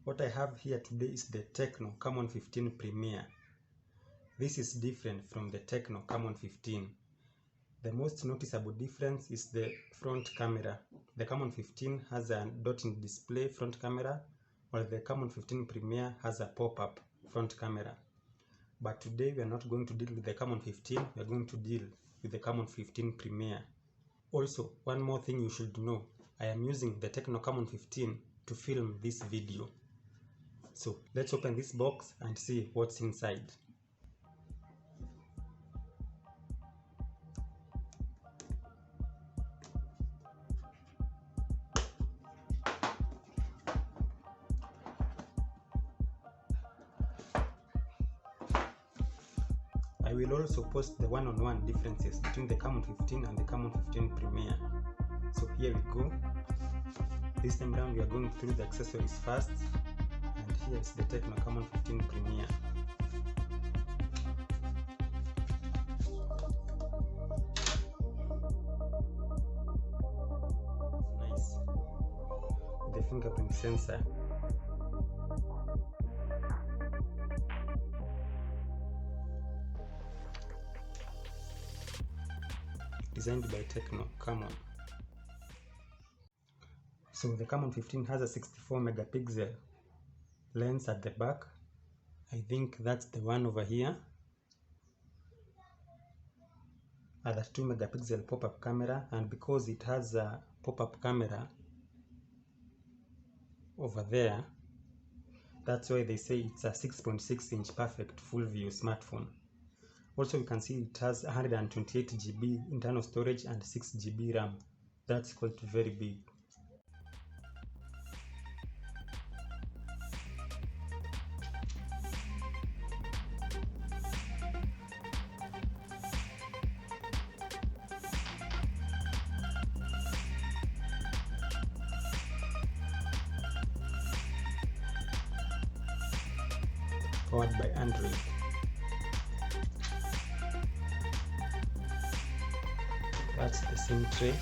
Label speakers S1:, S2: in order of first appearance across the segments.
S1: What I have here today is the Tecno Camon 15 Premier. This is different from the Tecno Camon 15. The most noticeable difference is the front camera. The Camon 15 has a dot-in display front camera, while the Camon 15 Premier has a pop-up front camera. But today we are not going to deal with the Camon 15, we are going to deal with the Camon 15 Premier. Also, one more thing you should know, I am using the Tecno Camon 15 to film this video. So let's open this box and see what's inside. I will also post the one-on-one differences between the Camon 15 and the Camon 15 Premier. So here we go. This time around we are going through the accessories first, and here is the Tecno Camon 15 Premier. Nice. The fingerprint sensor. Designed by Tecno Camon. So the Camon 15 has a 64 megapixel lens at the back. I think that's the one over here. And a 2 megapixel pop-up camera, and because it has a pop-up camera over there, that's why they say it's a 6.6 inch perfect full view smartphone. Also, you can see it has 128 GB internal storage and 6 GB RAM. That's quite very big. Powered by Android. That's the SIM tray.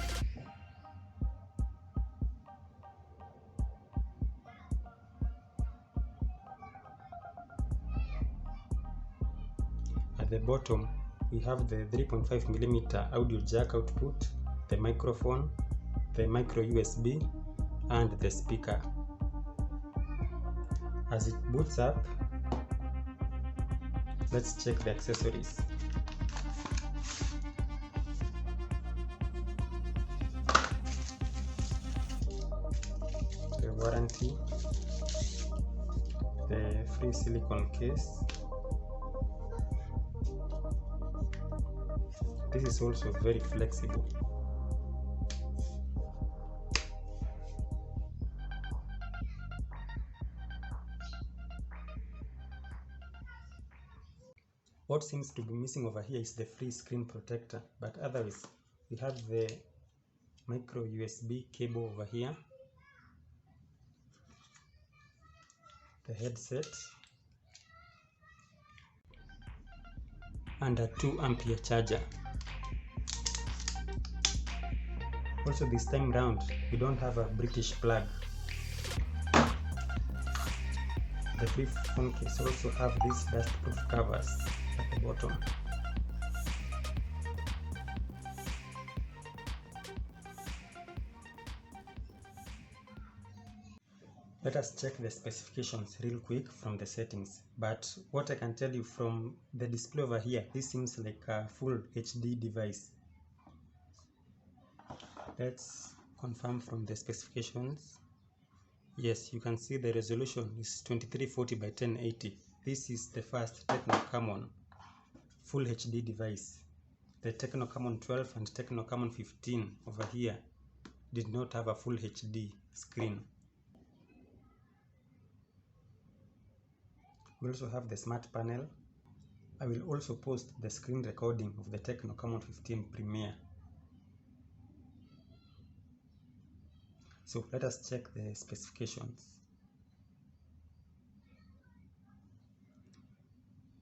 S1: At the bottom, we have the 3.5mm audio jack output, the microphone, the micro USB, and the speaker. As it boots up, let's check the accessories. The warranty, the free silicone case. This is also very flexible. What seems to be missing over here is the free screen protector, but otherwise we have the micro USB cable over here, the headset, and a 2 ampere charger. Also, this time round we don't have a British plug. The free phone case also have these dust-proof covers at the bottom. Let us check the specifications real quick from the settings, but what I can tell you from the display over here, this seems like a full HD device. Let's confirm from the specifications. Yes, you can see the resolution is 2340 by 1080. This is the first Tecno Camon full HD device. The Tecno Camon 12 and Tecno Camon 15 over here did not have a full HD screen. We also have the smart panel. I will also post the screen recording of the Tecno Camon 15 Premier. So let us check the specifications.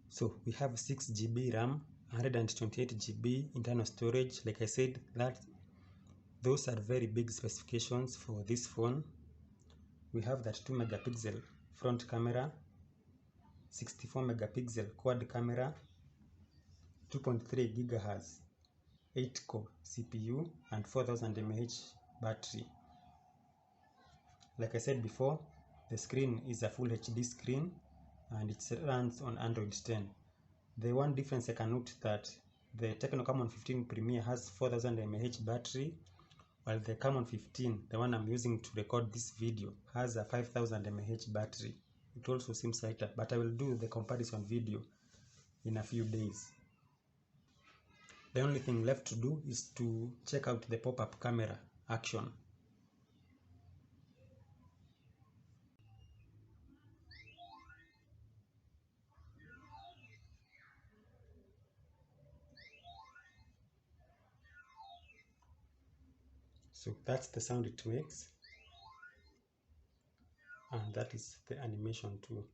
S1: So we have 6 GB RAM, 128 GB internal storage. Like I said, those are very big specifications for this phone. We have that 2 megapixel front camera, 64 megapixel quad camera, 2.3 GHz 8-core CPU, and 4000 mAh battery. Like I said before, the screen is a full HD screen and it runs on Android 10. The one difference I can note that the Tecno Camon 15 Premier has 4000 mAh battery, while the Camon 15, the one I'm using to record this video, has a 5000 mAh battery. It also seems lighter, but I will do the comparison video in a few days. The only thing left to do is to check out the pop-up camera action. So that's the sound it makes, and that is the animation too.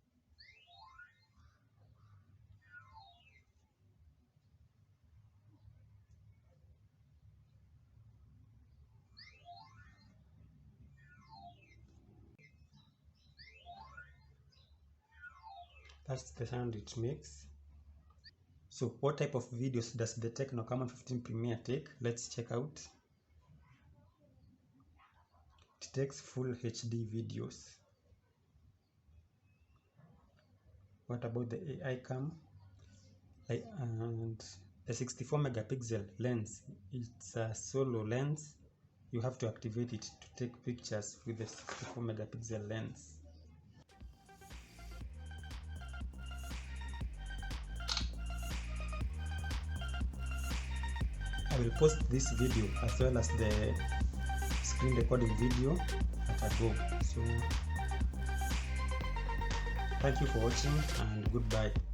S1: That's the sound it makes. So what type of videos does the Tecno Camon 15 Premier take? Let's check out. It takes full HD videos. What about the AI cam? And the 64 megapixel lens, it's a solo lens. You have to activate it to take pictures with the 64 megapixel lens. I will post this video as well as the screen recording video at a go. So thank you for watching and goodbye.